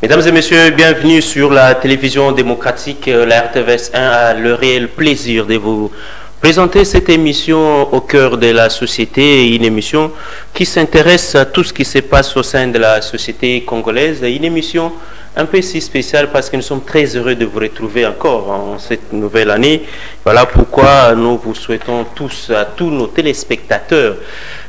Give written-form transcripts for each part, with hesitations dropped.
Mesdames et messieurs, bienvenue sur la télévision démocratique, la RTVS 1 a le réel plaisir de vous présenter cette émission au cœur de la société, une émission qui s'intéresse à tout ce qui se passe au sein de la société congolaise, une émission un peu si spéciale parce que nous sommes très heureux de vous retrouver encore en cette nouvelle année. Voilà pourquoi nous vous souhaitons tous, à tous nos téléspectateurs,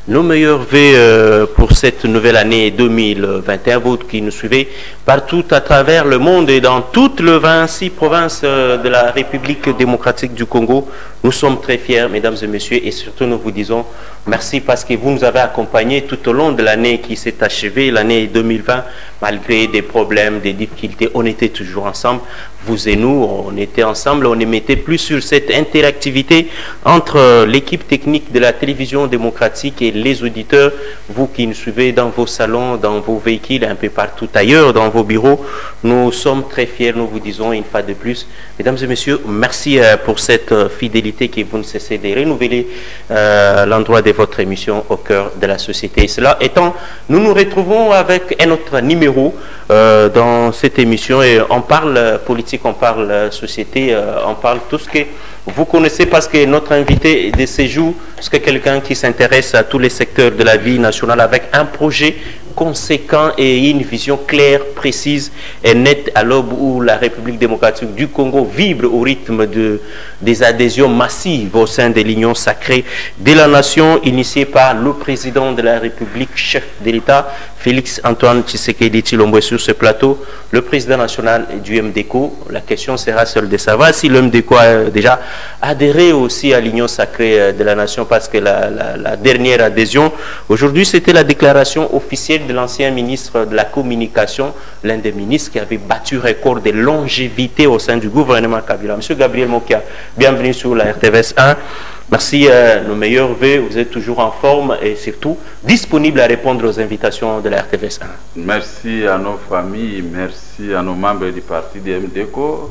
nos meilleurs vœux pour cette nouvelle année 2021, vous qui nous suivez partout à travers le monde et dans toutes les 26 provinces de la République démocratique du Congo. Nous sommes très fiers, mesdames et messieurs, et surtout nous vous disons merci parce que vous nous avez accompagnés tout au long de l'année qui s'est achevée, l'année 2020, malgré des problèmes, des difficultés, on était toujours ensemble. Vous et nous, on était ensemble, on émettait plus sur cette interactivité entre l'équipe technique de la télévision démocratique et les auditeurs, vous qui nous suivez dans vos salons, dans vos véhicules, un peu partout ailleurs, dans vos bureaux. Nous sommes très fiers, nous vous disons une fois de plus, mesdames et messieurs, merci pour cette fidélité que vous ne cessez de renouveler l'endroit de votre émission au cœur de la société. Et cela étant, nous nous retrouvons avec un autre numéro dans cette émission et on parle politique, on parle société, on parle tout ce que vous connaissez parce que notre invité de séjour, c'est quelqu'un qui s'intéresse à tous les secteurs de la vie nationale avec un projet conséquent et une vision claire, précise et nette à l'aube où la République démocratique du Congo vibre au rythme des adhésions massives au sein de l'Union sacrée de la nation initiée par le président de la République, chef de l'État, Félix Antoine Tshisekedi Tshilombo. Sur ce plateau, le président national du MDECO. La question sera celle de savoir si le MDECO a déjà adhéré aussi à l'Union sacrée de la nation parce que la dernière adhésion, aujourd'hui, c'était la déclaration officielle de l'ancien ministre de la Communication, l'un des ministres qui avait battu record de longévité au sein du gouvernement Kabila. Monsieur Gabriel Mokia, bienvenue sur la RTVS 1. Merci, nos meilleurs vœux, vous êtes toujours en forme et surtout disponible à répondre aux invitations de la RTVS 1. Merci à nos familles, merci à nos membres du parti de MDECO,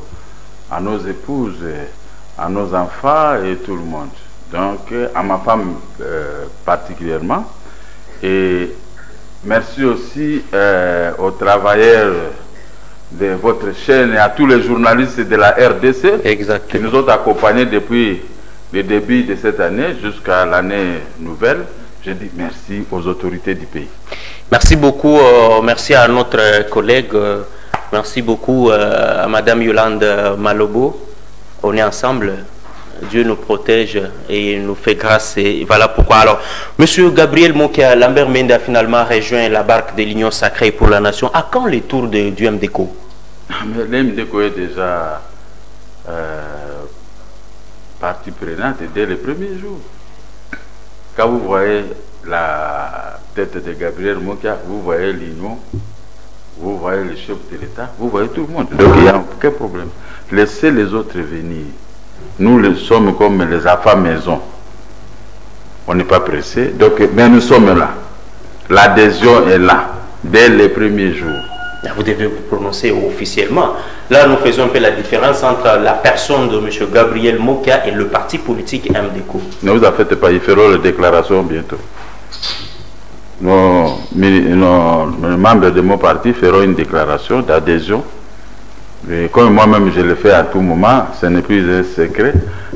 à nos épouses, à nos enfants et tout le monde. Donc, à ma femme particulièrement. Et merci aussi aux travailleurs de votre chaîne et à tous les journalistes de la RDC. Exactement. Qui nous ont accompagnés depuis le début de cette année jusqu'à l'année nouvelle. Je dis merci aux autorités du pays. Merci beaucoup, merci à notre collègue, merci beaucoup à Madame Yolande Malobo. On est ensemble. Dieu nous protège et nous fait grâce. Et voilà pourquoi. Alors, Monsieur Gabriel Mokia, Lambert Mende a finalement rejoint la barque de l'Union sacrée pour la nation. À quand les tours du MDECO? L'MDECO est déjà partie prenante dès les premiers jours. Quand vous voyez la tête de Gabriel Mokia, vous voyez l'Union, vous voyez le chef de l'État, vous voyez tout le monde. Donc il n'y a aucun problème. Laissez les autres venir. Nous sommes comme les enfants maison. On n'est pas pressé. Donc, mais nous sommes là. L'adhésion est là, dès les premiers jours. Vous devez vous prononcer officiellement. Là, nous faisons un peu la différence entre la personne de M. Gabriel Mokia et le parti politique MDECO. Ne vous en faites pas, ils feront la déclaration bientôt. Nos membres de mon parti feront une déclaration d'adhésion. Et comme moi-même je le fais à tout moment, ce n'est plus un secret,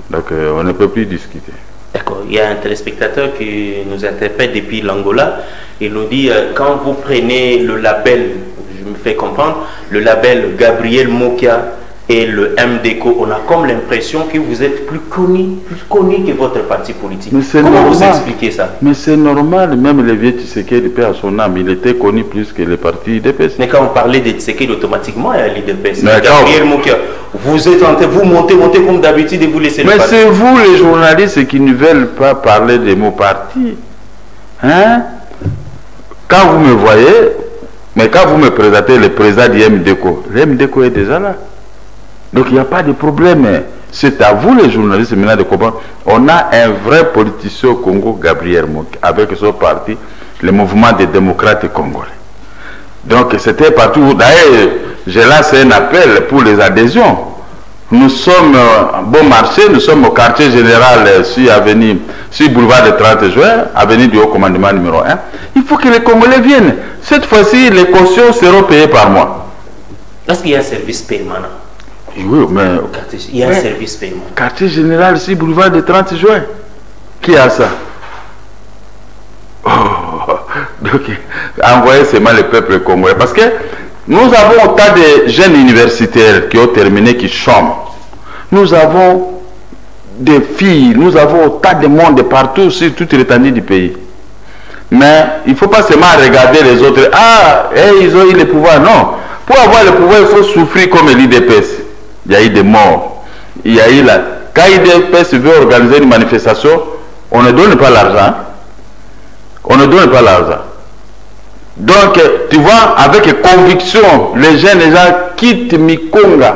donc on ne peut plus discuter. D'accord, il y a un téléspectateur qui nous interpelle depuis l'Angola. Il nous dit, quand vous prenez le label, je me fais comprendre, le label Gabriel Mokia et le MDECO, on a comme l'impression que vous êtes plus connu que votre parti politique. Comment vous expliquez ça? Mais c'est normal, même le vieux Tshisekedi, paix à son âme, il était connu plus que le parti IDPS. Mais quand on parlait de Tshisekedi, automatiquement, il y a l'IDPS. Gabriel Mokia, vous êtes en train, vous montez comme d'habitude et vous laissez le parti. Mais c'est vous les journalistes qui ne veulent pas parler de mon parti. Hein? Quand vous me voyez, mais quand vous me présentez le président du MDECO, le MDECO est déjà là. Donc il n'y a pas de problème. C'est à vous les journalistes maintenant de comprendre. On a un vrai politicien au Congo, Gabriel Mokia, avec son parti, le mouvement des démocrates congolais. Donc c'était partout. D'ailleurs, j'ai lancé un appel pour les adhésions. Nous sommes bon marché, nous sommes au quartier général sur boulevard de 30 juin, avenue du haut commandement numéro 1. Il faut que les Congolais viennent. Cette fois-ci, les cautions seront payées par moi. Est-ce qu'il y a un service permanent? Oui, mais... Il y a un service permanent. Quartier général ici, boulevard de 30 juin. Qui a ça? Oh, donc, envoyez seulement le peuple congolais. Parce que nous avons autant de jeunes universitaires qui ont terminé, qui chôment. Nous avons des filles, nous avons autant de monde partout sur toute l'étendue du pays. Mais il ne faut pas seulement regarder les autres. Ah, ils ont eu le pouvoir. Non. Pour avoir le pouvoir, il faut souffrir comme l'IDPS. Il y a eu des morts. Il y a eu là. Quand l'IDPS veut organiser une manifestation, on ne donne pas l'argent. On ne donne pas l'argent. Donc, tu vois, avec conviction, les jeunes quittent Mikonga,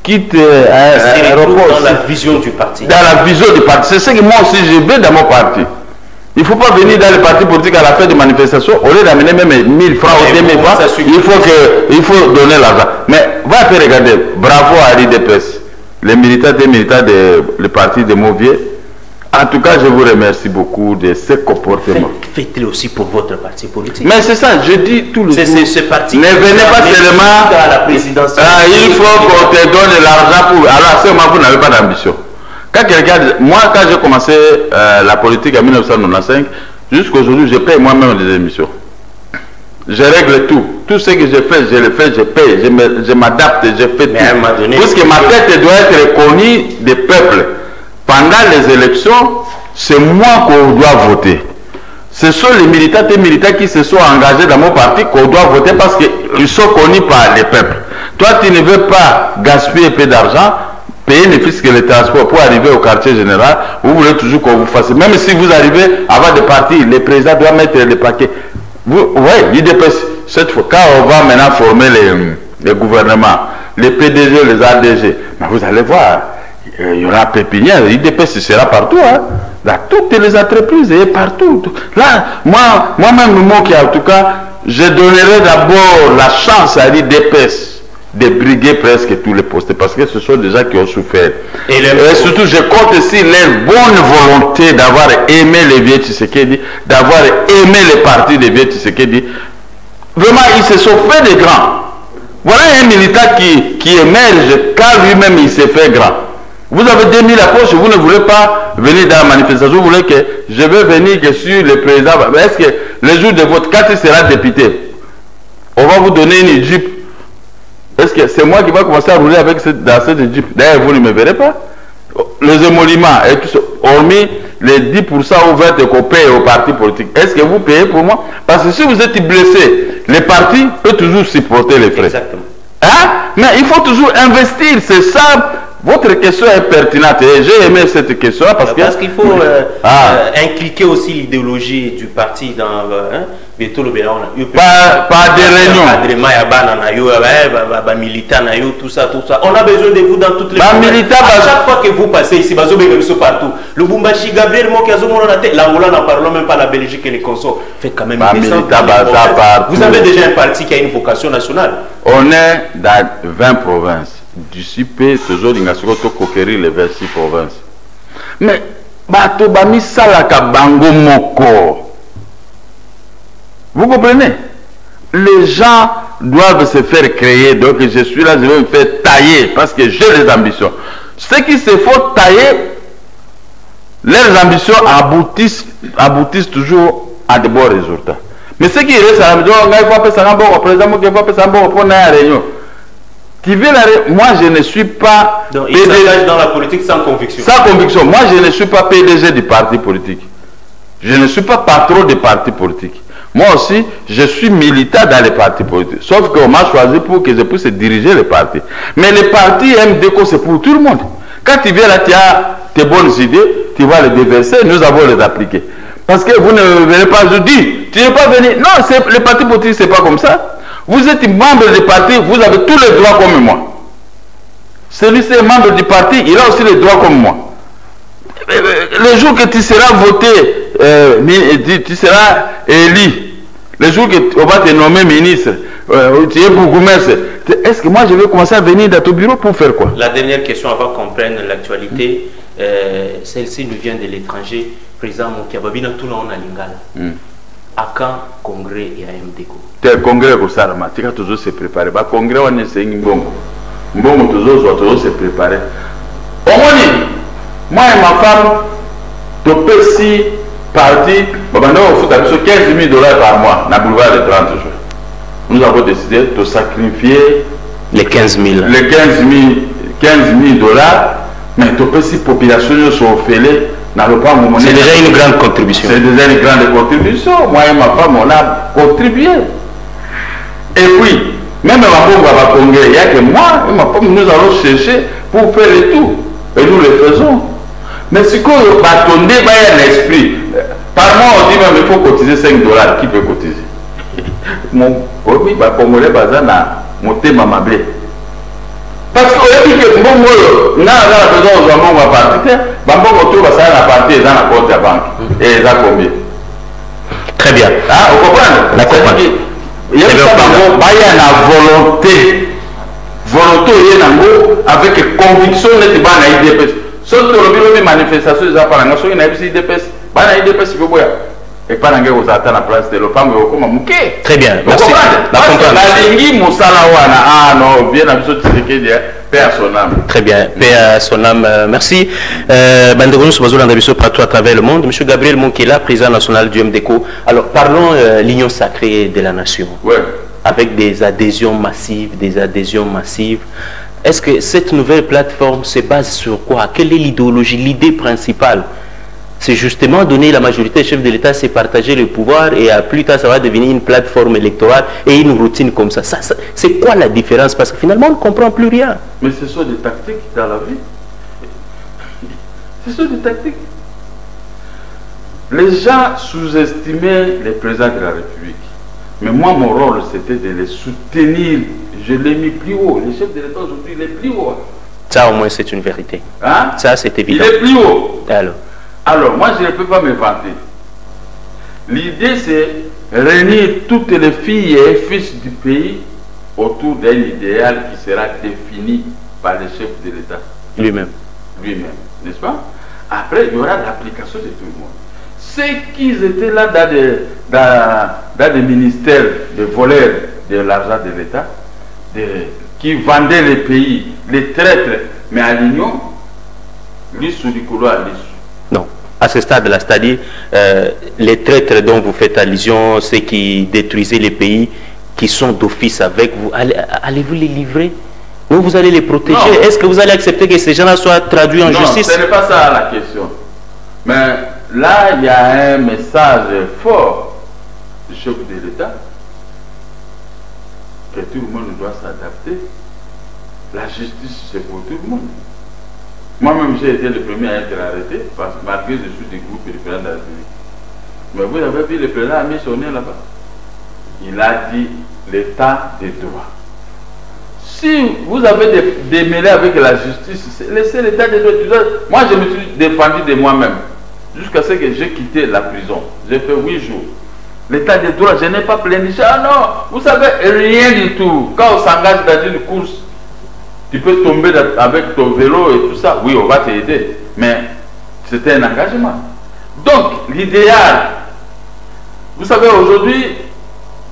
quittent l'aéroport. Dans la vision du parti. Dans la vision du parti. C'est ce que moi aussi je veux dans mon parti. Il ne faut pas venir dans le parti politique à la fin de manifestation, au lieu d'amener même 1000 francs ou 2000 francs, il faut donner l'argent. Mais va te regarder, bravo à l'IDPS, les militants et militants du parti de Mauvier. En tout cas, je vous remercie beaucoup de ce comportement. Faites-le aussi pour votre parti politique. Mais c'est ça, je dis tout le temps. Ce parti ne venez pas seulement à la présidence. Il faut qu'on te donne l'argent pour... Alors à ce moment, vous n'avez pas d'ambition. Quand quelqu'un... Moi, quand j'ai commencé la politique en 1995, jusqu'à aujourd'hui, je paye moi-même des émissions. Je règle tout. Tout ce que je fais, je le fais, je paye. Je m'adapte, je fais tout. Parce que ma tête doit être connue des peuples. Pendant les élections, c'est moi qu'on doit voter. Ce sont les militants et militants qui se sont engagés dans mon parti qu'on doit voter parce qu'ils sont connus par les peuples. Toi, tu ne veux pas gaspiller peu d'argent, payer ne fût-ce que le transport pour arriver au quartier général. Vous voulez toujours qu'on vous fasse. Même si vous arrivez avant de partir, le président doit mettre les paquets. Oui, l'IDPS, cette fois, quand on va maintenant former les gouvernements, les PDG, les ADG, mais vous allez voir. Il y aura pépinière, l'IDPS sera partout, hein, dans toutes les entreprises et partout. Là, moi-même, en tout cas, je donnerai d'abord la chance à l'IDPS de briguer presque tous les postes parce que ce sont des gens qui ont souffert. Et surtout, je compte aussi leur bonne volonté d'avoir aimé les vieux Tshisekedi, d'avoir aimé les partis des vieux Tshisekedi. Vraiment, ils se sont fait des grands. Voilà un militant qui émerge quand lui-même il s'est fait grand. Vous avez 2000 approches, vous ne voulez pas venir dans la manifestation, vous voulez que je vais venir que sur le président. Est-ce que le jour de vote, quand il sera député, on va vous donner une Jeep? Est-ce que c'est moi qui va commencer à rouler avec dans cette Jeep? D'ailleurs, vous ne me verrez pas. Les émoluments, et tout ça, hormis les 10% ou 20% qu'on paye au parti politique, est-ce que vous payez pour moi? Parce que si vous êtes blessé, le parti peut toujours supporter les frais. Exactement. Hein? Mais il faut toujours investir, c'est ça. Votre question est pertinente et j'ai aimé cette question parce qu'il faut impliquer aussi l'idéologie du parti dans pas des réunions. Tout ça. On a besoin de vous dans toutes les à chaque fois que vous passez ici, partout. Le Bumbashi, Gabriel l'Angola n'en parlons même pas, la Belgique et les consorts. Fait quand même vous avez déjà un parti qui a une vocation nationale. On est dans 20 provinces. D'ici peu, toujours il y a conquérir les 26 provinces. Mais, bato bami salaka bango moko. Vous comprenez? Les gens doivent se faire créer. Donc, je suis là, je vais me faire tailler parce que j'ai des ambitions. Ceux qui se font tailler, leurs ambitions aboutissent toujours à de bons résultats. Mais ceux qui restent à la maison, il faut appeler ça un bon représentant, il faut appeler ça un bon représentant à la réunion. Moi, je ne suis pas donc, il s'engage dans la politique sans conviction. Sans conviction. Moi, je ne suis pas PDG du parti politique. Je ne suis pas patron des partis politiques. Moi aussi, je suis militant dans les partis politiques. Sauf qu'on m'a choisi pour que je puisse diriger les partis. Mais les partis MDECO, c'est pour tout le monde. Quand tu viens là, tu as tes bonnes idées, tu vas les déverser, nous avons les appliquer. Parce que vous ne venez pas, je dis, tu n'es pas venu. Non, les partis politiques, ce n'est pas comme ça. Vous êtes membre du parti, vous avez tous les droits comme moi. Celui-ci est membre du parti, il a aussi les droits comme moi. Le jour que tu seras voté, tu seras élu, le jour que on va te nommer ministre, tu es bourgmestre, est-ce que moi je vais commencer à venir dans ton bureau pour faire quoi? La dernière question avant qu'on prenne l'actualité, celle-ci nous vient de l'étranger. Président Mokiababina, tout le monde a Lingala. À quand congrès et à MDECO? Tel congrès au Salama, tu as toujours se préparer. Le congrès, on est c'est une bombe. Bon, toujours se préparer. Au moins, moi et ma femme, tu peux si partir, on fout 15 000 $ par mois dans le boulevard de 30 jours. Nous avons décidé de sacrifier les 15 000. Les 15 000 $, mais tu peux si la population sont fêlées. C'est déjà une grande contribution. C'est déjà une grande contribution. Moi et ma femme, on a contribué. Et puis, même ma femme va congrès, il n'y a que moi et ma femme, nous allons chercher pour faire le tout. Et nous le faisons. Mais si on va tomber, il y a un esprit. Par mois, on dit même il faut cotiser 5 $. Qui peut cotiser? Mon oui, bah, Congolais, bazana, monter ma blé. Parce que dit que bon, on a besoin de mon partir, on trouve ça à la partie dans la compte à banque. Et ça combien? Très bien. Ah, vous comprenez? La compagnie. Il y a une volonté. Volonté, avec conviction, n'est pas une IDPS. Sauf que le manifestation, ils ont pas une IDPS. Pas une IDPS, il faut voir. Et pas dans vous attendre la place de l'OPAM, comme un très bien, merci. La ligne, Moussalawana, ah non, bien absolument, paix à son âme. Très bien, paix à son âme, merci. Bandegonu Soubazou Landabiso partout à travers le monde. Monsieur Gabriel Monkela, président national du MDECO. Alors, parlons de l'union sacrée de la nation. Ouais. Avec des adhésions massives, Est-ce que cette nouvelle plateforme se base sur quoi? Quelle est l'idéologie, l'idée principale? C'est justement donner la majorité au chef de l'État, c'est partager le pouvoir et plus tard ça va devenir une plateforme électorale et une routine comme ça. C'est quoi la différence? Parce que finalement on ne comprend plus rien. Mais ce sont des tactiques dans la vie. Ce sont des tactiques. Les gens sous-estimaient les présidents de la République. Mais moi mon rôle c'était de les soutenir. Je l'ai mis plus haut. Les chefs de l'État aujourd'hui il est plus haut. Ça au moins c'est une vérité. Hein? Ça c'est évident. Il est plus haut. Alors, moi, je ne peux pas me vanter. L'idée, c'est réunir toutes les filles et fils du pays autour d'un idéal qui sera défini par le chef de l'État. Lui-même. Lui-même, n'est-ce pas? Après, il y aura l'application de tout le monde. Ceux qui étaient là dans des ministères de voleurs de l'argent de l'État, qui vendaient les pays, les traîtres, mais à l'Union, lui sous du couloir, lui sous. Non, à ce stade-là, c'est-à-dire les traîtres dont vous faites allusion, ceux qui détruisaient les pays, qui sont d'office avec vous, allez-vous les livrer? Ou vous allez les protéger? Est-ce que vous allez accepter que ces gens-là soient traduits en justice? Non, ce n'est pas ça la question. Mais là, il y a un message fort du chef de l'État que tout le monde doit s'adapter. La justice, c'est pour tout le monde. Moi-même, j'ai été le premier à être arrêté, parce que malgré que je suis du groupe du président de la République. Mais vous avez vu, le président a mis son nez là-bas. Il a dit l'état des droits. Si vous avez des mêlés avec la justice, laissez l'état des droits. Moi, je me suis défendu de moi-même. Jusqu'à ce que j'ai quitté la prison. J'ai fait 8 jours. L'état des droits, je n'ai pas planifié. Ah non, vous savez, rien du tout. Quand on s'engage dans une course, tu peux tomber avec ton vélo et tout ça. Oui, on va t'aider. Mais c'était un engagement. Donc, l'idéal, vous savez, aujourd'hui,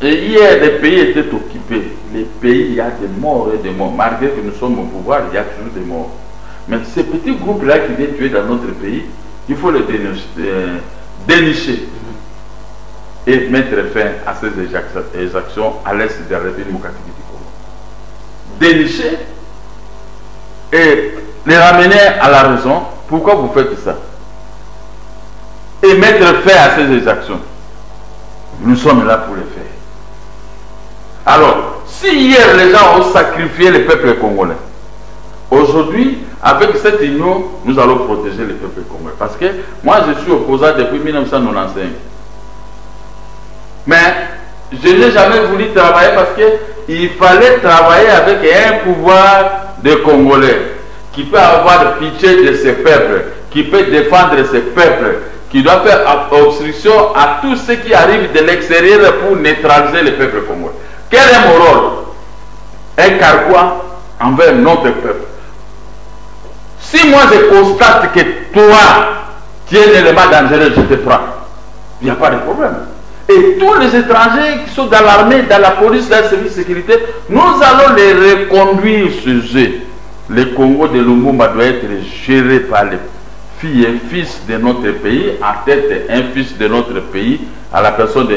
hier, les pays étaient occupés. Les pays, il y a des morts et des morts. Malgré que nous sommes au pouvoir, il y a toujours des morts. Mais ces petits groupes-là qui viennent tuer dans notre pays, il faut les dénicher et mettre fin à ces exactions à l'est de la République démocratique du Congo. Dénicher et les ramener à la raison. Pourquoi vous faites ça? Et mettre fin à ces exactions. Nous sommes là pour les faire. Alors, si hier les gens ont sacrifié le peuple congolais, aujourd'hui, avec cette union, nous allons protéger le peuple congolais. Parce que moi, je suis opposant depuis 1995. Mais je n'ai jamais voulu travailler parce qu'il fallait travailler avec un pouvoir de Congolais qui peut avoir pitié de ses peuples, qui peut défendre ses peuples, qui doit faire obstruction à tous ceux qui arrivent de l'extérieur pour neutraliser le peuple congolais. Quel est mon rôle? Un carquois envers notre peuple. Si moi je constate que toi, tu es un élément dangereux, je te frappe. Il n'y a pas de problème. Et tous les étrangers qui sont dans l'armée, dans la police, dans le service de sécurité, nous allons les reconduire chez eux. Le Congo de Lumumba doit être géré par les filles et fils de notre pays, en tête un fils de notre pays, à la personne de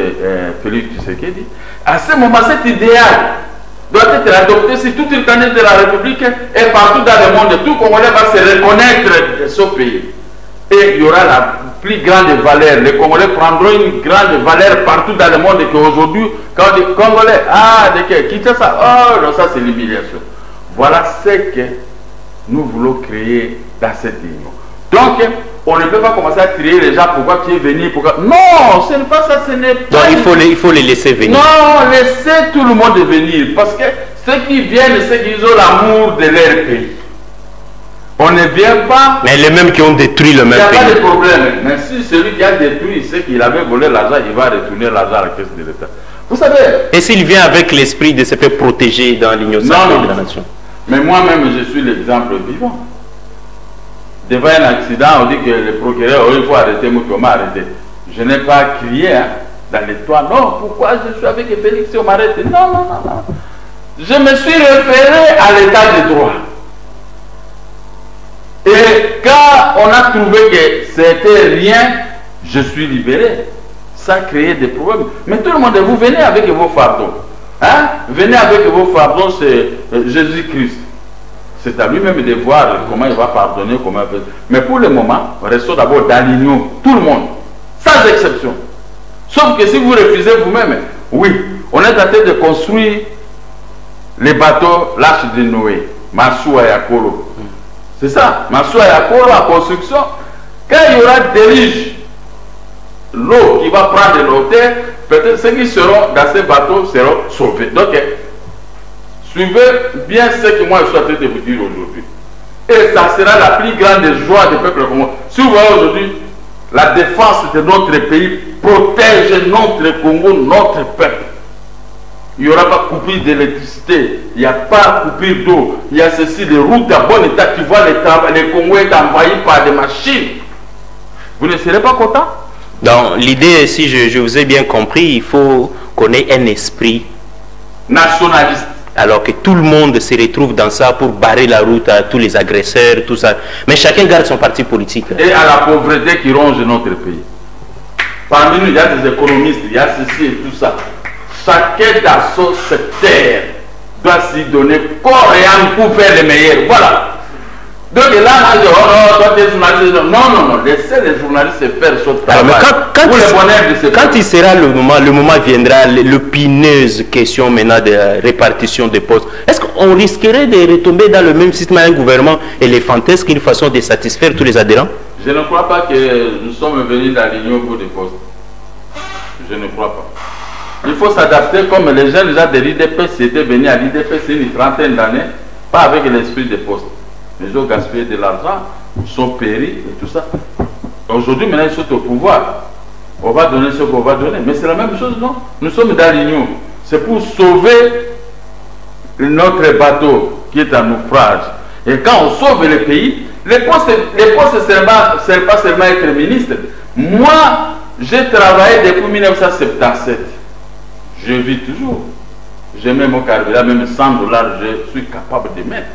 Félix Tshisekedi. À ce moment, cet idéal doit être adopté sur toute une planète de la République et partout dans le monde. Tout Congolais va se reconnaître de ce pays. Et il y aura la plus grande valeur. Les Congolais prendront une grande valeur partout dans le monde qu'aujourd'hui, quand les Congolais, quittez ça, oh non, ça c'est l'humiliation. Voilà ce que nous voulons créer dans cette union. Donc, on ne peut pas commencer à crier les gens, pourquoi tu es venu, pourquoi... Non, ce n'est pas ça, ce n'est pas... Donc il faut les laisser venir. Non, laissez tout le monde venir, parce que ceux qui viennent, ceux qui ont l'amour de leur pays. On ne vient pas... Mais les mêmes qui ont détruit le même pays. Il n'y a pas de problème. Mais si celui qui a détruit, c'est qu'il avait volé l'argent, il va retourner l'argent à la caisse de l'État. Vous savez... Et s'il vient avec l'esprit de se faire protéger dans l'union sacrée de la nation? Mais moi-même, je suis l'exemple vivant. Devant un accident, on dit que le procureur, il faut arrêter, moi, comment arrêter? Je n'ai pas crié dans les toits. Non, pourquoi je suis avec Félix et on m'arrête? Non, non, non, non. Je me suis référé à l'état de droit. Et quand on a trouvé que c'était rien, je suis libéré. Ça a créé des problèmes. Mais tout le monde, vous venez avec vos fardeaux. Hein? Venez avec vos fardeaux, c'est Jésus-Christ. C'est à lui-même de voir comment il va pardonner, comment il va... Mais pour le moment, restons d'abord dans l'union, tout le monde, sans exception. Sauf que si vous refusez vous-même, oui, on est en train de construire les bateaux, l'arche de Noé, Massoua et Akolo. C'est ça, Massoua et Akolo en construction. Quand il y aura déluge, l'eau qui va prendre l'eau terre, peut-être ceux qui seront dans ces bateaux seront sauvés. Donc, suivez bien ce que moi je suis en train de vous dire aujourd'hui. Et ça sera la plus grande joie du peuple congolais. Si vous voyez aujourd'hui, la défense de notre pays protège notre Congo, notre peuple. Il n'y aura pas coupure d'électricité, il n'y a pas coupure d'eau, il y a ceci, les routes à bon état. Tu vois, les Congos est envahi par des machines. Vous ne serez pas content? Donc, l'idée, si je vous ai bien compris, il faut qu'on ait un esprit nationaliste. Alors que tout le monde se retrouve dans ça pour barrer la route à tous les agresseurs, tout ça. Mais chacun garde son parti politique. Et à la pauvreté qui ronge notre pays. Parmi nous, il y a des économistes, il y a ceci et tout ça. Chacun dans son secteur doit s'y donner corps et âme pour faire le meilleur. Voilà. Donc là, on dit, oh non, toi tu es journaliste. Non, non, non, laissez les journalistes faire son travail. Quand il sera le moment viendra, l'épineuse question maintenant de répartition des postes. Est-ce qu'on risquerait de retomber dans le même système à un gouvernement éléphantesque, une façon de satisfaire tous les adhérents? Je ne crois pas que nous sommes venus dans l'union pour des postes. Je ne crois pas. Il faut s'adapter comme les jeunes gens de l'IDPS étaient venus à l'IDPS une trentaine d'années, pas avec l'esprit des postes. Ils ont gaspillé de l'argent, ils sont péris et tout ça. Aujourd'hui, maintenant, ils sont au pouvoir. On va donner ce qu'on va donner. Mais c'est la même chose, non? Nous sommes dans l'union. C'est pour sauver notre bateau qui est en naufrage. Et quand on sauve le pays, les postes ne servent pas seulement être ministre. Moi, j'ai travaillé depuis 1977. Je vis toujours. J'ai même mon carburant, même 100 $, je suis capable de mettre.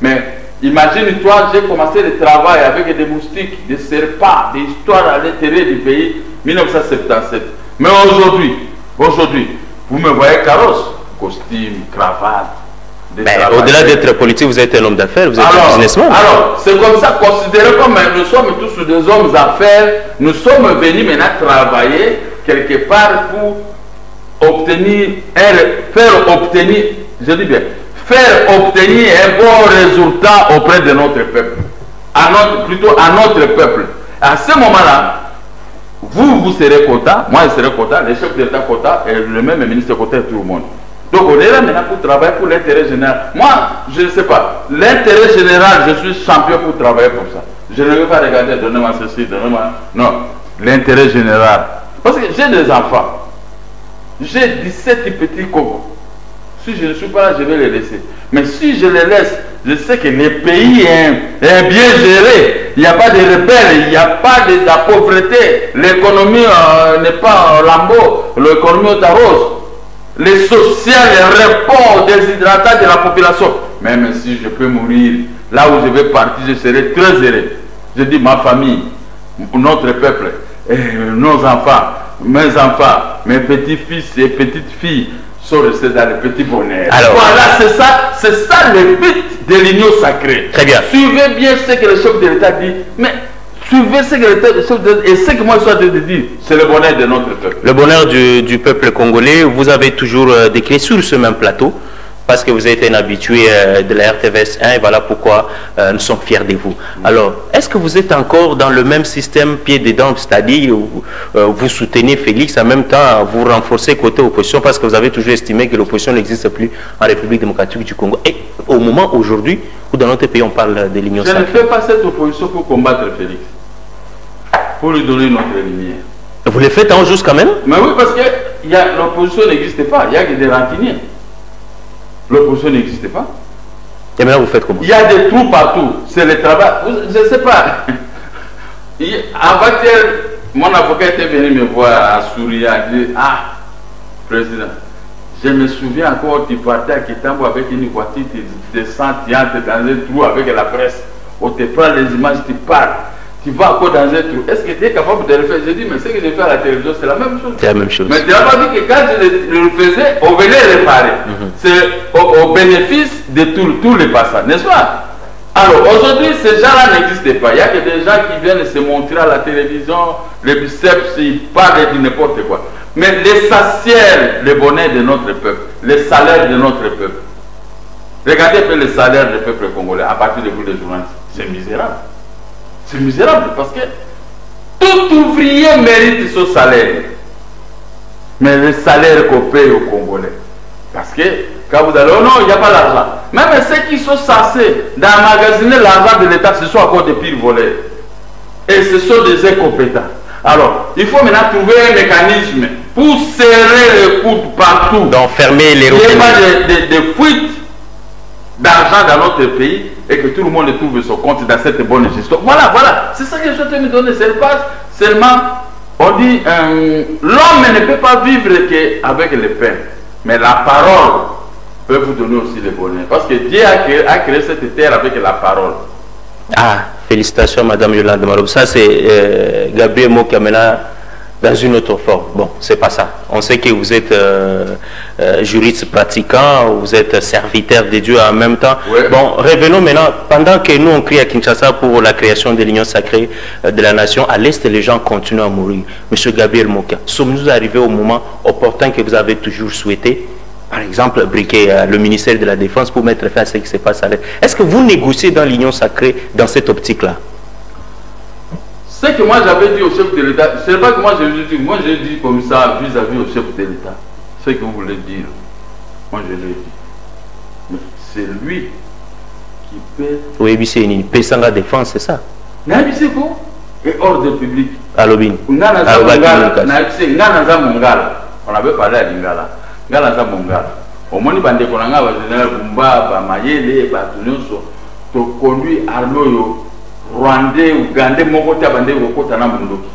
Mais imagine-toi, j'ai commencé le travail avec des moustiques, des serpents, des histoires à l'intérieur du pays, 1977. Mais aujourd'hui, vous me voyez carrosse, costume, cravate. Au-delà d'être politique, vous êtes un homme d'affaires, vous êtes un businessman. Alors, c'est comme ça, considéré comme nous sommes tous des hommes d'affaires, nous sommes venus maintenant travailler quelque part pour obtenir, faire obtenir un bon résultat auprès de notre peuple. Plutôt à notre peuple. À ce moment-là, vous serez content, moi je serai content, les chefs d'État content et le même ministre content et tout le monde. Donc on est là maintenant pour travailler pour l'intérêt général. Moi, je ne sais pas, l'intérêt général, je suis champion pour travailler comme ça. Je ne veux pas regarder, donnez-moi ceci, donnez-moi... Non, l'intérêt général. Parce que j'ai des enfants. J'ai 17 petits Congos. Si je ne suis pas là, je vais les laisser. Mais si je les laisse Je sais que le pays est bien géré. Il n'y a pas de rebelles, il n'y a pas de la pauvreté. L'économie n'est pas en lambeau, l'économie est en rose. Le social répond aux déshydratats de la population. Même si je peux mourir, là où je vais partir, je serai très heureux. Je dis ma famille, notre peuple, nos enfants, mes enfants, mes petits-fils et petites-filles sont restés dans le petit bonheur. Alors, voilà, c'est ça le but de l'union sacrée. Très bien. Suivez bien ce que le chef de l'État dit, mais suivez ce que le chef de l'État et ce que moi je suis en train de dire, c'est le bonheur de notre peuple. Le bonheur du peuple congolais, vous avez toujours décrit sur ce même plateau, parce que vous êtes un habitué de la RTVS 1 et voilà pourquoi nous sommes fiers de vous. Alors, est-ce que vous êtes encore dans le même système pied dedans, c'est-à-dire vous soutenez Félix, en même temps vous renforcez côté opposition parce que vous avez toujours estimé que l'opposition n'existe plus en République démocratique du Congo. Et au moment aujourd'hui où dans notre pays on parle de l'union sacrée. Je ne fais pas cette opposition pour combattre Félix, pour lui donner notre lumière. Vous le faites en juste quand même? Mais oui, parce que l'opposition n'existe pas, il y a que des rancuniers. L'opposition n'existe pas. Et maintenant, vous faites comment? Il y a des trous partout. C'est le travail. Je ne sais pas. Avant-hier, mon avocat était venu me voir à sourire, à dire, ah, président, je me souviens encore, tu partais à Kitambo avec une voiture, tu descends, tu entres dans un trou avec la presse. On te prend les images, tu parles. Tu vas encore dans un trou. Est-ce que tu es capable de le faire? J'ai dit, mais ce que je fais à la télévision, c'est la même chose. C'est la même chose. Mais tu n'as pas dit que quand je le faisais, on venait réparer. C'est au bénéfice de tous les passants, n'est-ce pas? Alors, aujourd'hui, ces gens-là n'existent pas. Il y a que des gens qui viennent se montrer à la télévision, les biceps, ils parlent de n'importe quoi. Mais l'essentiel, le bonheur de notre peuple, le salaire de notre peuple. Regardez un peu le salaire du peuple congolais à partir de vous, les journalistes. C'est misérable. C'est misérable parce que tout ouvrier mérite son salaire. Mais le salaire qu'on paye aux Congolais. Parce que quand vous allez, oh non, il n'y a pas l'argent. Même ceux qui sont censés d'emmagasiner l'argent de l'État, ce sont encore des pires voleurs. Et ce sont des incompétents. Alors, il faut maintenant trouver un mécanisme pour serrer les coudes partout. D'enfermer les routes. Il n'y a pas de fuite d'argent dans notre pays et que tout le monde trouve son compte dans cette bonne gestion. Voilà, voilà. C'est ça que je souhaite me donner. C'est pas seulement, on dit, l'homme ne peut pas vivre qu'avec le pain. Mais la parole peut vous donner aussi le bonheur. Parce que Dieu a créé cette terre avec la parole. Ah, félicitations Madame Yolande Maloba. Ça c'est Gabriel Mokamena dans une autre forme. Bon, c'est pas ça. On sait que vous êtes juriste pratiquant, vous êtes serviteur de Dieu en même temps. Ouais. Bon, revenons maintenant. Pendant que nous on crie à Kinshasa pour la création de l'union sacrée de la nation, à l'Est les gens continuent à mourir. Monsieur Gabriel Moka, sommes-nous arrivés au moment opportun que vous avez toujours souhaité? Par exemple, briquer le ministère de la Défense pour mettre fin à ce qui se passe à l'Est. Est-ce que vous négociez dans l'union sacrée dans cette optique-là? Ce que moi j'avais dit au chef de l'État, ce n'est pas que moi je l'ai dit, moi j'ai dit comme ça vis-à-vis au chef de l'État. Ce que vous voulez dire, moi je l'ai dit. Mais c'est lui qui peut... Oui, mais c'est une Pesanga Défense, c'est ça? Non, mais c'est quoi? Et ordre public. Alobin. On avait parlé à Lingala. Ngala Mongala. Au moins, il y a des général Bumba, Mayele, Batunyoso, to conduit Arloyo, Rwandais, Ougandais, Mokota, Bandé, Okota, Namundoki.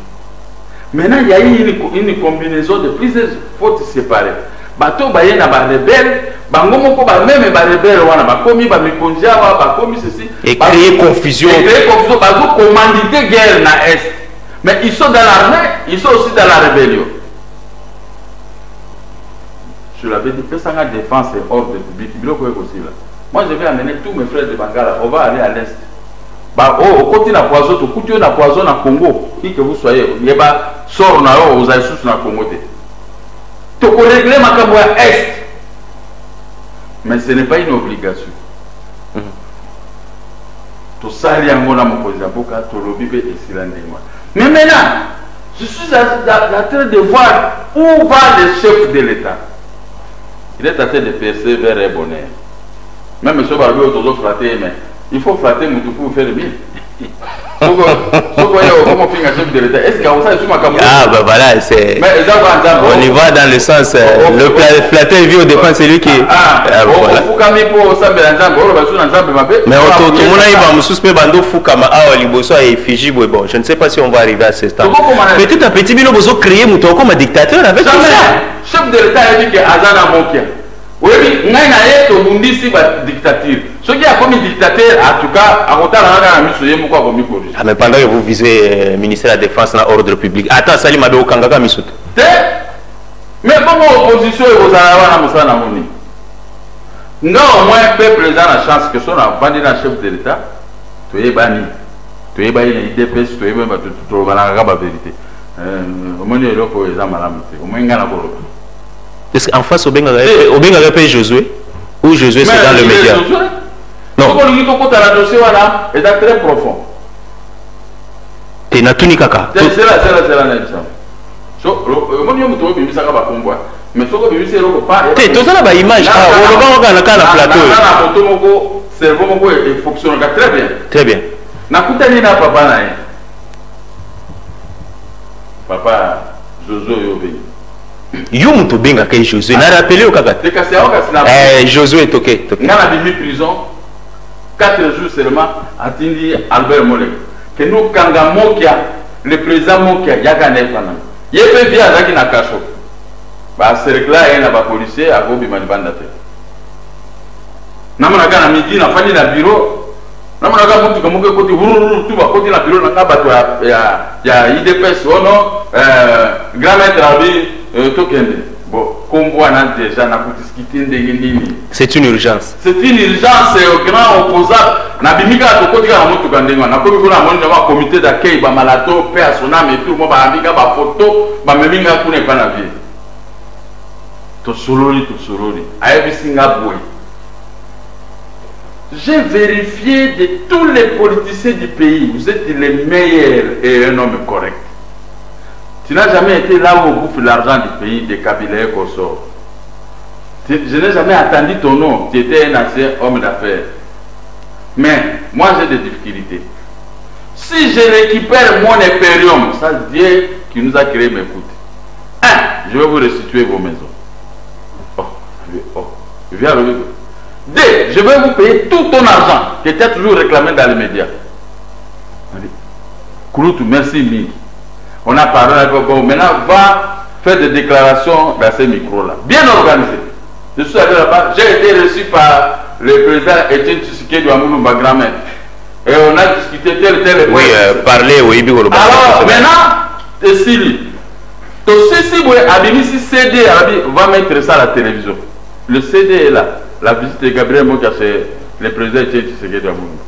Maintenant, il y a eu une combinaison de plusieurs fautes séparées. Bato Baye na ba rebelle, Bangomoko ba même ba rebelle, wana ba komi ba mikonja, ba komi ceci. Et créer confusion. Et créer confusion, ba commanditer guerre na Est. Mais ils sont dans l'armée, ils sont aussi dans la rébellion. Je l'avais dit, Pesanga Défense et ordre public. Moi, je vais amener tous mes frères de Bangala. On va aller à l'Est. Au côté de la poison, au côté de la poison à Congo, qui que vous soyez, il y a sort aux Aïsous dans Congo. Tu peux régler ma caméra Est. Mais ce n'est pas une obligation. Tout ça, il y a un mot dans mon président, tout le bébé est silandément. Mais maintenant, je suis en train de voir où va le chef de l'État. Il est en train de percer vers un bonheur. Même M. Barbier a toujours flatté, mais il faut flatter Moutou pour faire le bien. Est-ce qu'il y a ah, bah voilà, c'est. On y va dans le sens. Le flatteur vit au dépend, c'est lui qui. Mais tout le monde va me suspendre Bando Fukama, Liboso et Fiji. Bon, je ne sais pas si on va arriver à ce stade. Petit à petit, Bilo Bozo créé Mouton comme un dictateur avec tout ça. Chef de l'État a dit que Azana Mokia. Oui, il y a une dictature. Ce qui a commis dictateur, en tout cas, à côté de la mais pendant que vous visez le ministère de la Défense dans l'ordre public, attends, Salim Abe Okangaka Misut. Mais comment l'opposition est aux Arabes dans Moussa Namouni? Non, au moins, le peuple a la chance que son vendu dans le chef de l'État, tu es banni. Tu es banni, il dépêche, tu es banni, tu trouves la vérité. Au moins, il y a l'autre, il y a au moins, il y a est-ce qu'en face, Obenga avait Josué ou Josué c'est dans le média? Non. C'est très profond. C'est la Kaka. C'est la mais ce que je sais pas. Tu as une image. Très bien. Très bien. Papa Josué Yum to benga kay Josué. Na rappelé au Kaka. Josué est ok. Dans la demi-prison, 4 jours seulement, a dit Albert Molek. Que nous, Kanga Mokia, le président Mokia, Yagane Fana. Il fait bien à la Kacho. C'est là, il y a un policier à Gobi Manibandate. Namanaga à midi, n'a pas dit le bureau. Namanaga Mouti, comme on côté, tout va côté le bureau, il y a IDPS, grand maître Abi, Tokende. Bon, comme on a déjà discuté de c'est une urgence. C'est une urgence grand opposant. Nabimika to côté à Moutou Gandenga. Na komi kuna monde va comité d'accueil ba malato paix à son âme et tout le monde ba amika ba photo ba meminga kuna pas na vie. To solori. Ayebi singa boy. J'ai vérifié de tous les politiciens du pays, vous êtes les meilleurs et un homme correct. Tu n'as jamais été là où on bouffe l'argent du pays, de Kabila et Koso. Je n'ai jamais entendu ton nom, tu étais un ancien homme d'affaires. Mais moi j'ai des difficultés. Si je récupère mon impérium, ça c'est Dieu qui nous a créé mes foutes. Je vais vous restituer vos maisons. Viens le vivre. Deux, je vais vous payer tout ton argent que tu as toujours réclamé dans les médias. Kouloutou, merci mille. On a parlé avec vous. Maintenant, va faire des déclarations dans ces micros-là. Bien organisé. Je suis allé là-bas. J'ai été reçu par le président Etienne Tshisekedi Amouloumba grand-mère. Et on a discuté tel. Oui, parler, oui. Alors, maintenant, Tessili. Si vous avez CD, va mettre ça à la télévision. Le CD est là. La visite de Gabriel Moka, c'est le président Etienne Tshisekedi Amouloumba.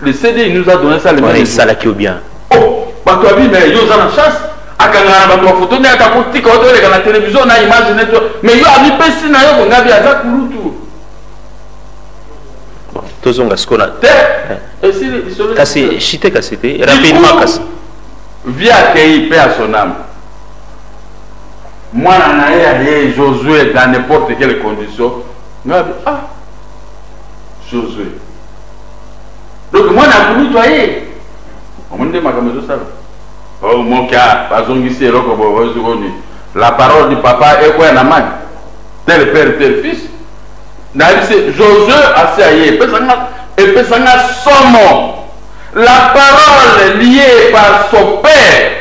Le CD, il nous a donné ça le même jour. Ça là qui est bien. Oh, mais il y a une chance. À quand on a une photo, on a une photo, on a la télévision, on a une image, mais il y a une personne qui a une tozonga skona kasi chité kasete rapidement kasi via accueilli paix à son âme. Moi on a Josué dans n'importe quelle condition. Josué. Donc moi on a voulu toyer. On m'a dit ça. Oh mon cas, la parole du papa est quoi la main? Tel père, tel fils. Josué a saillé. Et puis ça n'a son nom. La parole liée par son père,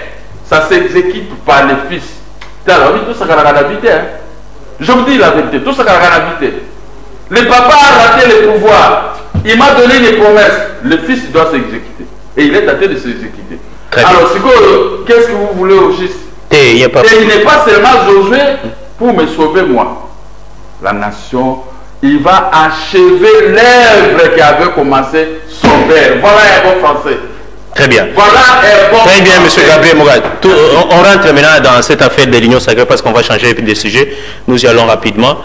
ça s'exécute par le fils. Alors, tout ça a la vérité. Je vous dis la vérité, tout ça a la vérité. Le papa a raté le pouvoir. Il m'a donné des promesses. Le fils doit s'exécuter. Et il est tenté de s'exécuter. Alors, qu'est-ce que vous voulez au juste? Et il n'est pas seulement Josué pour me sauver moi. La nation, il va achever l'œuvre qui avait commencé son père. Voilà un bon français. Très bien. Voilà un bon Très bien, français. M. Gabriel Mourad. On rentre maintenant dans cette affaire de l'Union sacrée parce qu'on va changer de sujet. Nous y allons rapidement.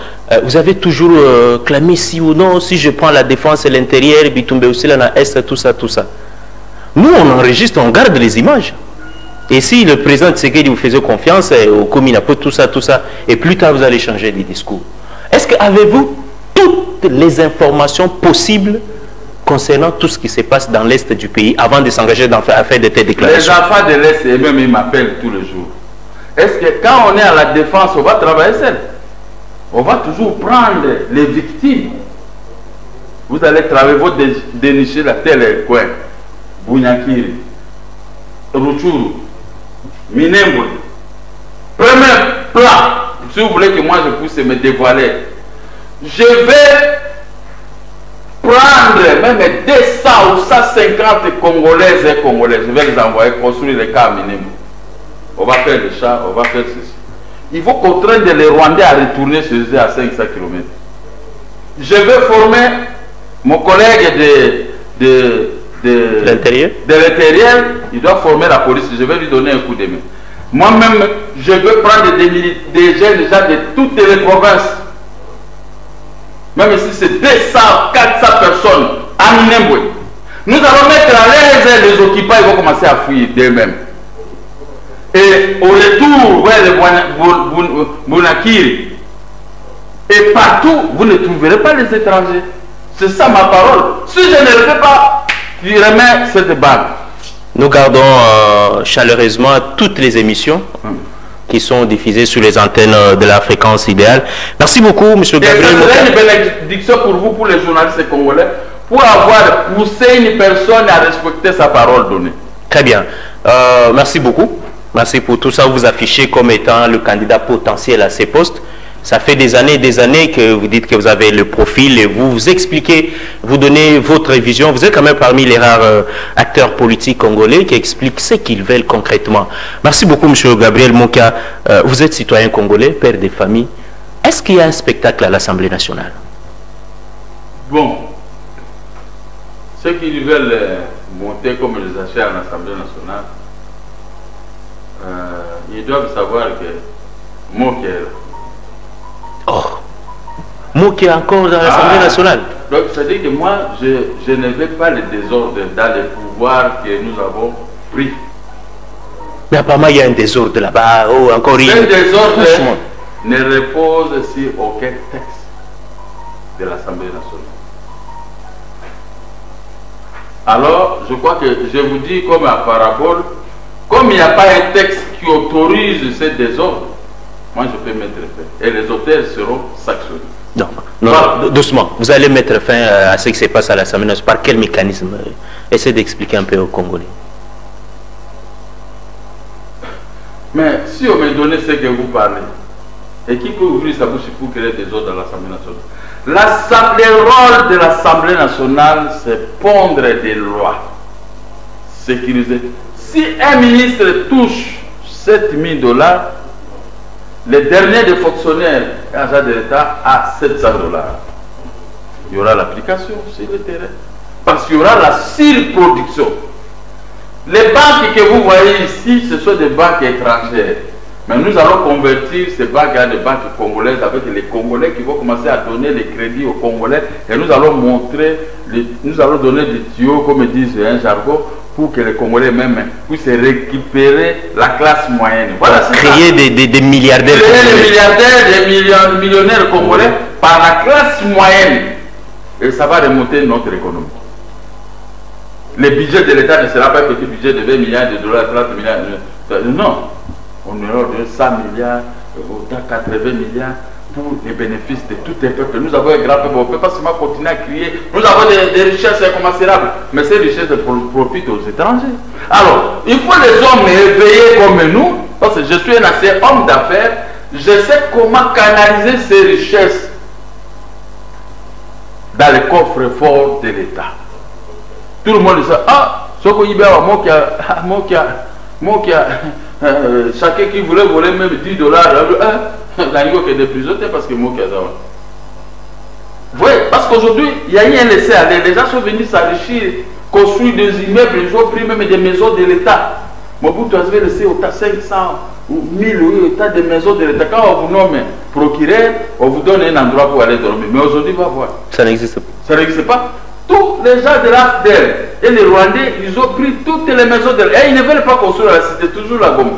Vous avez toujours clamé si ou non, si je prends la défense et l'intérieur, Bitumbe aussi, là, Est, tout ça. Nous, on enregistre, on garde les images. Et si le président Tshisekedi vous faisait confiance, au Kominapo, tout ça, et plus tard, vous allez changer de discours. Est-ce que avez-vous toutes les informations possibles concernant tout ce qui se passe dans l'Est du pays avant de s'engager à faire de telles déclarations? Les enfants de l'Est, eux-mêmes, ils m'appellent tous les jours. Est-ce que quand on est à la défense, on va travailler seul? On va toujours prendre les victimes. Vous allez travailler, vous dénicher la telle coin. Bunyakiri, Rutshuru, Minembwe. Premier plan, si vous voulez que moi je puisse me dévoiler, je vais prendre même 200 ou 150 Congolaises et Congolais, je vais les envoyer construire les cas à Minembwe. On va faire le chat, on va faire ceci. Il faut contraindre les Rwandais à retourner chez eux à 500 km. Je vais former mon collègue de l'intérieur, il doit former la police, je vais lui donner un coup de main. Moi-même, je veux prendre des jeunes déjà de toutes les provinces. Même si c'est 200, 400 personnes à Minembwe. Nous allons mettre à l'aise les occupants, ils vont commencer à fuir d'eux-mêmes. Et au retour vers le Bunakiri, et partout, vous ne trouverez pas les étrangers. C'est ça ma parole. Si je ne le fais pas, je remets cette bague. Nous gardons chaleureusement toutes les émissions qui sont diffusées sur les antennes de la fréquence idéale. Merci beaucoup, M. Gabriel. Et ça serait une bénédiction pour vous, pour les journalistes congolais, pour avoir poussé une personne à respecter sa parole donnée. Très bien. Merci beaucoup. Merci pour tout ça. Vous affichez comme étant le candidat potentiel à ces postes. Ça fait des années que vous dites que vous avez le profil et vous expliquez, vous donnez votre vision. Vous êtes quand même parmi les rares acteurs politiques congolais qui expliquent ce qu'ils veulent concrètement. Merci beaucoup, M. Gabriel Mokia. Vous êtes citoyen congolais, père de famille. Est-ce qu'il y a un spectacle à l'Assemblée nationale? Bon, ceux qui veulent monter comme les achats à l'Assemblée nationale, ils doivent savoir que Mokia est là. Oh, Mokia encore dans l'Assemblée nationale. Donc, c'est-à-dire que moi, je ne veux pas le désordre dans les pouvoirs que nous avons pris. Mais apparemment, il y a un désordre là-bas. Oh, encore une. Ce désordre ne repose sur aucun texte de l'Assemblée nationale. Alors, je crois que je vous dis comme à parabole, comme il n'y a pas un texte qui autorise ce désordre, moi je peux mettre fin. Et les auteurs seront sanctionnés. Non, non, doucement. Vous allez mettre fin à ce qui se passe à l'Assemblée nationale. Par quel mécanisme? Essayez d'expliquer un peu aux Congolais. Mais si on me donnait ce que vous parlez, et qui peut ouvrir sa bouche pour créer des ordres dans l'Assemblée nationale? Le rôle de l'Assemblée nationale, c'est pondre des lois, sécuriser. Si un ministre touche 7 000 $, le dernier des fonctionnaires agents de l'État a 700 $. Il y aura l'application sur le terrain. Parce qu'il y aura la surproduction. Les banques que vous voyez ici, ce sont des banques étrangères. Mais nous allons convertir ces banques en des banques congolaises avec les Congolais qui vont commencer à donner les crédits aux Congolais. Et nous allons montrer, nous allons donner des tuyaux, comme disent un jargon, pour que les Congolais même puissent récupérer la classe moyenne. Voilà, créer des milliardaires. Créer des milliardaires, des millionnaires congolais par la classe moyenne. Et ça va remonter notre économie. Le budget de l'État ne sera pas un petit budget de 20 milliards de dollars, 30 milliards. Non. On aura de 100 milliards, 80 milliards pour les bénéfices de tout un peuple. Nous avons un grand peuple, on ne peut pas seulement continuer à crier. Nous avons des richesses incommensurables, mais ces richesses profitent aux étrangers. Alors, il faut les hommes éveillés comme nous, parce que je suis un ancien homme d'affaires, je sais comment canaliser ces richesses dans les coffres forts de l'État. Tout le monde dit, ah, ce qu'on y a, chacun qui voulait voler même 10 $, la Ligue est de prisonniers parce que Mokia Zawa. Vous voyez, parce qu'aujourd'hui, il y a eu un laisser-aller. Les gens sont venus s'enrichir, construire des immeubles, ils ont pris même des maisons de l'État. Mobutu a laissé au tas 500 ou 1000 tas de maisons de l'État. Quand on vous nomme procureur, on vous donne un endroit pour aller dormir. Mais aujourd'hui, va voir. Ça n'existe pas. Ça n'existe pas. Tous les gens de l'AFDEL et les Rwandais, ils ont pris toutes les maisons de l'État. Et ils ne veulent pas construire la cité, toujours la Gombe.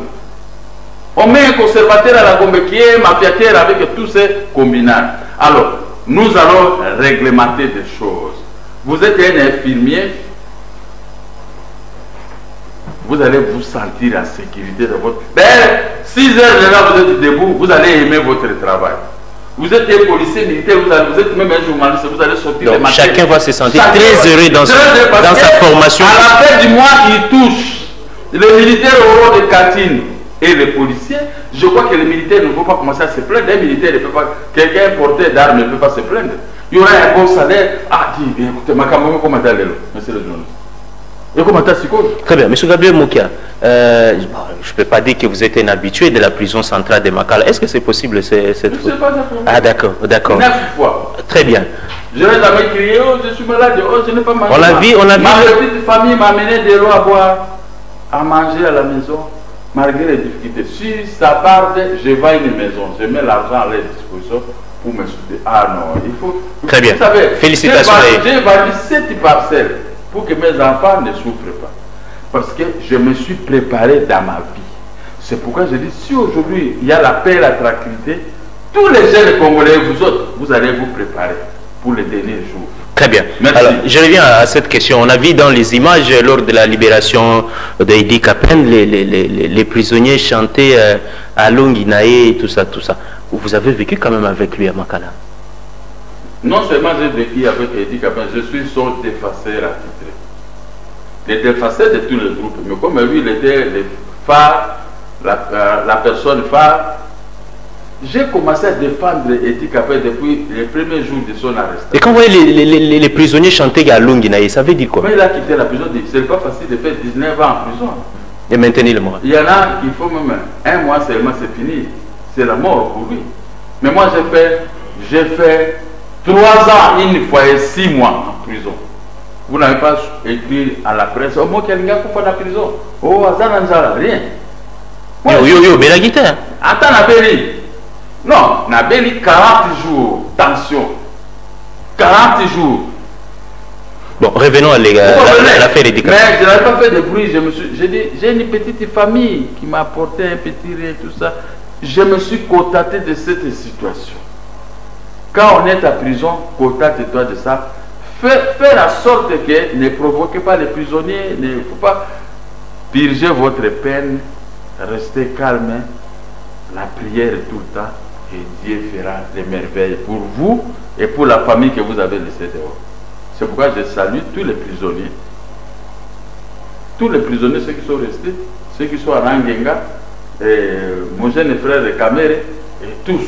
On met un conservateur à la Gombe qui est mafiataire avec tous ces combinats. Alors, nous allons réglementer des choses. Vous êtes un infirmier, vous allez vous sentir en sécurité dans votre... D'ailleurs, 6 heures de là, vous êtes debout, vous allez aimer votre travail. Vous êtes un policier militaire, vous êtes même un journaliste, vous allez sortir les matins. Chacun va se sentir très heureux dans sa formation. À la fin du mois, il touche. Les militaires auront des cantines. Et les policiers, je crois que les militaires ne vont pas commencer à se plaindre. Les militaires ne peuvent pas, quelqu'un porté d'armes ne peut pas se plaindre. Il y aura un bon salaire. Ah, dis, écoutez, ma caméra, comment t'as l'air, monsieur le journaliste? Et comment t'as si quoi? Très bien. Monsieur Gabriel Mokia, je ne peux pas dire que vous êtes un habitué de la prison centrale de Makala. Est-ce que c'est possible cette fois? Je ne sais pas. Ah, d'accord, d'accord. 9 fois. Très bien. Je n'ai jamais crié, oh, je suis malade, oh, je n'ai pas mangé. On a vu. Ma petite famille m'a amené de l'eau à boire, à manger à la maison, malgré les difficultés. Si ça part, je vends une maison, je mets l'argent à leur disposition pour me soutenir. Ah non, il faut... Très bien. Vous savez, félicitations. J'ai vendu 7 parcelles pour que mes enfants ne souffrent pas. Parce que je me suis préparé dans ma vie. C'est pourquoi je dis, si aujourd'hui il y a la paix et l'attractivité, tous les jeunes Congolais, vous autres, vous allez vous préparer pour les derniers jours. Très bien. Merci. Alors, je reviens à cette question. On a vu dans les images lors de la libération d'Edi Kapen, les prisonniers chantaient à Longinae, tout ça, tout ça. Vous avez vécu quand même avec lui à Makala? Non seulement j'ai vécu avec Edi Kapen, je suis son défaceur attitré. Les défaceurs de tous les groupes. Mais comme lui, il était le phare, la personne phare, j'ai commencé à défendre Edi Kapen depuis les premiers jours de son arrestation. Et quand vous voyez les prisonniers chanter à Longinae, ça veut dire quoi? Quand il a quitté la prison, ce n'est pas facile de faire 19 ans en prison. Et maintenir le moral. Il y en a qui font même un mois seulement, c'est fini. C'est la mort pour lui. Mais moi, j'ai fait 3 ans, une fois et 6 mois en prison. Vous n'avez pas écrit à la presse, oh, moi, quelqu'un qui fait la prison. Oh, Azananzala, rien. Yo, mais la guitare. Attends, Nabeli. Non, Nabeli, 40 jours, tension. 40 jours. Bon, revenons à l'affaire d'éducation. Mais je n'avais pas fait de bruit. J'ai dit, j'ai une petite famille qui m'a apporté un petit riz, tout ça. Je me suis contenté de cette situation. Quand on est à prison, contente-toi de ça. Fais la sorte que ne provoquez pas les prisonniers, ne faut pas purger votre peine, restez calme, la prière tout le temps, et Dieu fera les merveilles pour vous et pour la famille que vous avez laissée dehors. C'est pourquoi je salue tous les prisonniers. Tous les prisonniers, ceux qui sont restés, ceux qui sont à Rangenga, mon jeune frère Kamere, et tous,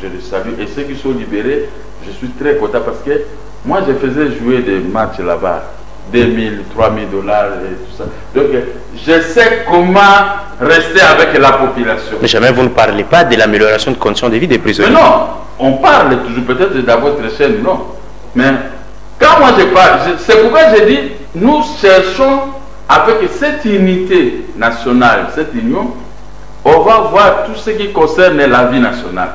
je les salue. Et ceux qui sont libérés, je suis très content parce que moi, je faisais jouer des matchs là-bas, 2000, 3000 dollars et tout ça. Donc, je sais comment rester avec la population. Mais jamais vous ne parlez pas de l'amélioration de conditions de vie des prisonniers. Mais non, on parle toujours peut-être dans votre chaîne, non. Mais quand moi je parle, c'est pourquoi je dis, nous cherchons avec cette unité nationale, cette union, on va voir tout ce qui concerne la vie nationale.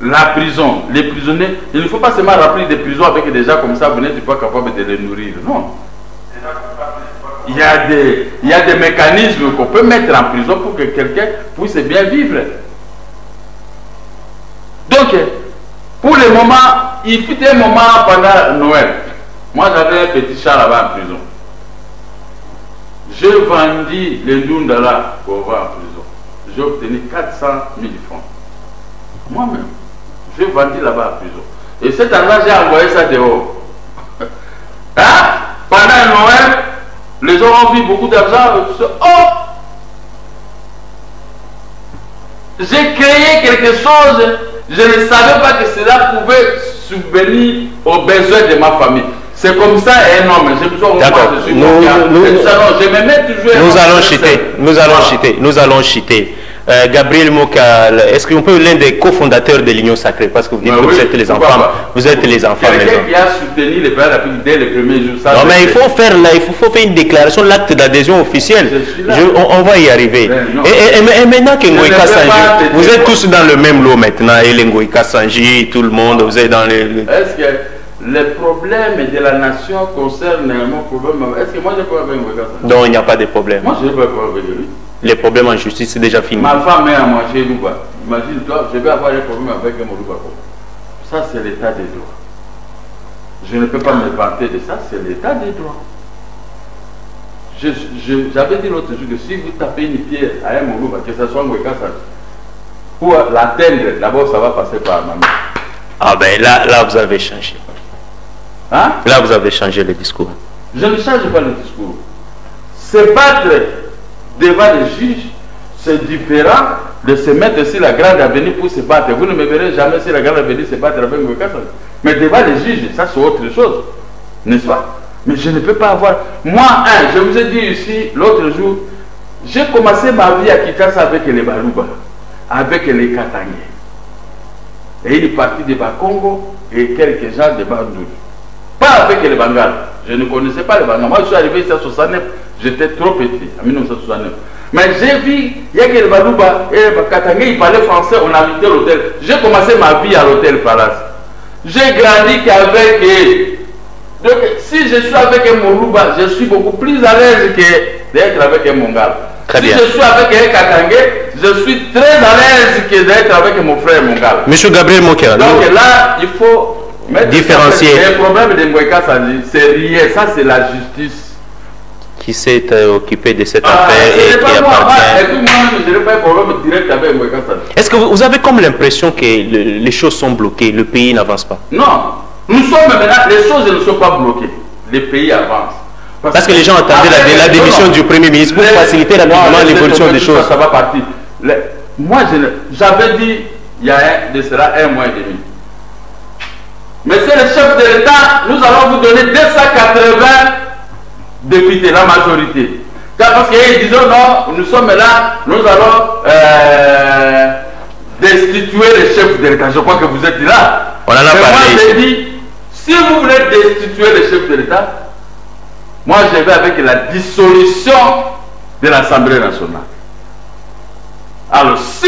La prison, les prisonniers, il ne faut pas seulement remplir des prisons avec des gens comme ça, vous n'êtes pas capable de les nourrir. Non. Il y a des mécanismes qu'on peut mettre en prison pour que quelqu'un puisse bien vivre. Donc, pour le moment, il fut un moment pendant Noël. Moi, j'avais un petit chat là-bas en prison. J'ai vendu les Ndundala pour voir en prison. J'ai obtenu 400 000 francs. Moi-même. J'ai vendu là-bas en prison. Et cet argent, j'ai envoyé ça dehors. Hein? Pendant Noël, les gens ont vu beaucoup d'argent. Oh! J'ai créé quelque chose. Je ne savais pas que cela pouvait subvenir aux besoins de ma famille. C'est comme ça un homme. D'accord. Nous allons chiter. Gabriel Moka, est-ce qu'on peut l'un des cofondateurs de l'Union Sacrée, parce que vous dites que vous êtes les enfants, vous êtes les enfants maison. Quelqu'un qui a soutenu les parents dès le premier jour. Non, mais il faut faire une déclaration, l'acte d'adhésion officielle. On va y arriver. Et maintenant que Ngoïka Sanji, vous êtes tous dans le même lot maintenant, et les Ngoïka Sanji, tout le monde, vous êtes dans les... Est-ce que les problèmes de la nation concernent mon problème? Est-ce que moi j'ai pas avec Ngoïka Sanji? Non, il n'y a pas de problème. Moi je n'ai pas avec lui. Les problèmes en justice, c'est déjà fini. Ma femme est à manger Louba. Imagine-toi, je vais avoir des problèmes avec Moulouba. Ça, c'est l'état des droits. Je ne peux pas me vanter de ça, c'est l'état des droits. J'avais dit l'autre jour que si vous tapez une pierre à un Mourouba, que ce soit Ngwekasa, pour l'atteindre, d'abord ça va passer par ma main. Ah ben là vous avez changé. Hein? Là vous avez changé le discours. Je ne change pas le discours. Se battre devant les juges, c'est différent de se mettre sur la grande avenue pour se battre. Vous ne me verrez jamais sur la grande avenue se battre avec Ngwekasa. Mais devant les juges, ça c'est autre chose. N'est-ce pas? Mais je ne peux pas avoir... Moi, je vous ai dit ici l'autre jour, j'ai commencé ma vie à Kinshasa avec les Baluba, avec les Katangais. Et une partie des Bakongo et quelques gens de Bandou. Pas avec les Bangals. Je ne connaissais pas les Bangals. Moi, je suis arrivé ici en 69, j'étais trop petit, en 1969. Mais j'ai vu, il y a que les Baluba et les Katangais, ils parlaient français, on habitait l'hôtel. J'ai commencé ma vie à l'hôtel Palace. J'ai grandi qu'avec... Donc, si je suis avec un Mourouba, je suis beaucoup plus à l'aise que d'être avec un Mongal. Très si bien. je suis avec un Katangais, je suis très à l'aise que d'être avec mon frère Mongal. Monsieur Gabriel Mokia. Donc là, il faut mettre différencier. Le problème de Mweka, c'est rien. Ça, c'est la justice. Qui s'est occupé de cette affaire et qui moi, appartient. moi, je n'ai pas un problème direct avec Mweka. Est-ce que vous avez comme l'impression que les choses sont bloquées, le pays n'avance pas? Non. Nous sommes maintenant, les choses ne sont pas bloquées. Les pays avancent. Parce que les gens attendaient la démission du Premier ministre pour faciliter rapidement l'évolution des choses. Ça va partir. Moi, j'avais dit, il y a de cela 1 mois et demi. Monsieur le chef de l'État, nous allons vous donner 280 députés, la majorité. Parce qu'ils disaient non, nous sommes là, nous allons destituer le chef de l'État. Je crois que vous êtes là. On en a parlé. Moi, j'ai dit, si vous voulez destituer le chef de l'État, moi je vais avec la dissolution de l'Assemblée nationale. Alors, si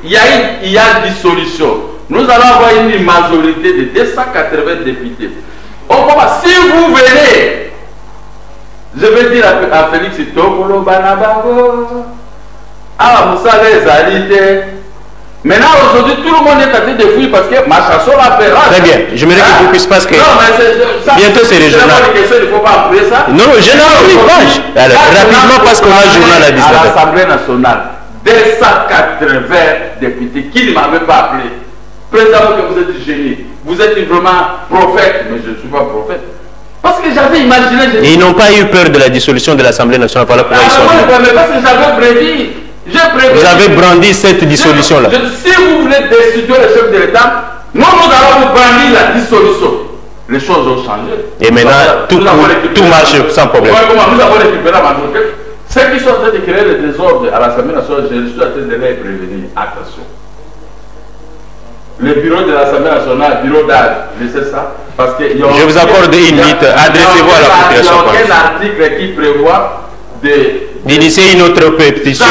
il y a dissolution, nous allons avoir une majorité de 280 députés. Si vous venez, je vais dire à Félix Tokolo Banabango, à Moussa les Alite. Maintenant, aujourd'hui, tout le monde est en train de fouiller parce que ma chanson l'a fait. Très bien, j'aimerais que vous puissiez parce que bientôt c'est régional. Il ne faut pas appeler ça. Non, je n'ai pas. Alors, rapidement, parce qu'on a un journal à 19h. À l'Assemblée nationale, 280 députés qui ne m'avaient pas appelé. Président, que vous êtes génie. Vous êtes vraiment prophète, mais je ne suis pas prophète. Parce que j'avais imaginé. Et ils n'ont pas eu peur de la dissolution de l'Assemblée nationale. Voilà pourquoi ils sont venus. Parce que j'avais prédit. Vous avez brandi cette dissolution-là. Si vous voulez destituer le chef de l'État, nous allons vous brandir la dissolution. Les choses ont changé. Et maintenant, tout marche sans problème. Nous avons récupéré la majorité. Ceux qui sont en train de créer le désordre à l'Assemblée nationale, je suis en train de les prévenir. Attention. Le bureau de l'Assemblée nationale, bureau d'âge, laissez ça. Parce que je vous accorde une minute. Adressez-vous à la population. Il y a aucun article qui prévoit d'initier une autre pétition.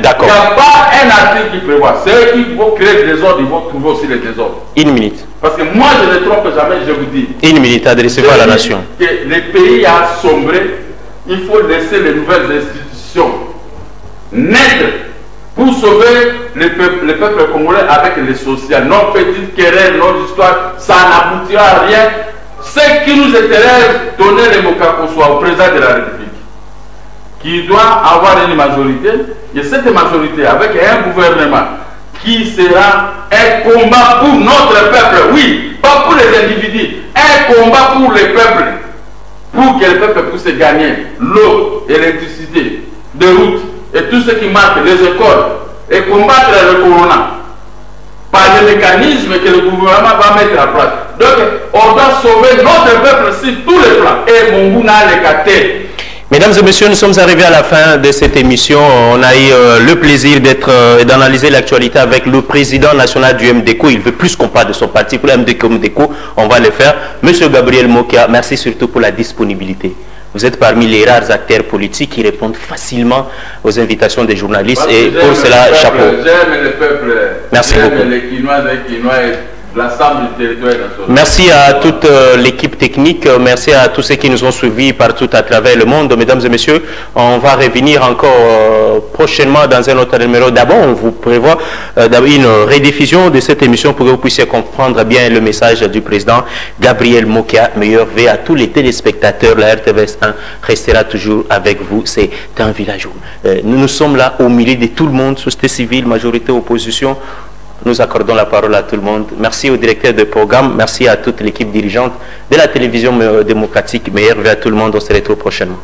D'accord. Il n'y a pas un article qui prévoit. Ceux qui vont créer des désordres, ils vont trouver aussi les désordres. Une minute. Parce que moi, je ne trompe jamais, je vous dis. Une minute, adressez-vous à la nation. Que le pays a sombré, il faut laisser les nouvelles institutions naître pour sauver le peuple congolais avec les social. Non petite querelle, non histoire, ça n'aboutira à rien. Ce qui nous intéresse, donner le Mokakosoa au président de la République, qui doit avoir une majorité, et cette majorité, avec un gouvernement qui sera un combat pour notre peuple, oui, pas pour les individus, un combat pour le peuple, pour que le peuple puisse gagner l'eau, l'électricité, des routes, et tout ce qui marque les écoles, et combattre le corona, par les mécanismes que le gouvernement va mettre en place. Donc, on doit sauver notre peuple sur tous les plans, et mon goût n'a les gâtés. Mesdames et messieurs, nous sommes arrivés à la fin de cette émission. On a eu le plaisir d'analyser l'actualité avec le président national du MDECO. Il veut plus qu'on parle de son parti. Pour le MDECO, on va le faire. Monsieur Gabriel Mokia, merci surtout pour la disponibilité. Vous êtes parmi les rares acteurs politiques qui répondent facilement aux invitations des journalistes. Et pour cela, chapeau. J'aime le peuple. Merci beaucoup. Les Quinois et l'ensemble du territoire national. Merci à toute l'équipe technique, merci à tous ceux qui nous ont suivis partout à travers le monde. Mesdames et messieurs, on va revenir encore prochainement dans un autre numéro. D'abord, on vous prévoit une rediffusion de cette émission pour que vous puissiez comprendre bien le message du président Gabriel Mokia. Meilleur vœu à tous les téléspectateurs. La RTVS 1 restera toujours avec vous. C'est un village. Nous sommes là au milieu de tout le monde, société civile, majorité, opposition. Nous accordons la parole à tout le monde. Merci au directeur de programme. Merci à toute l'équipe dirigeante de la télévision démocratique. Meilleur vœu à tout le monde. On se retrouve prochainement.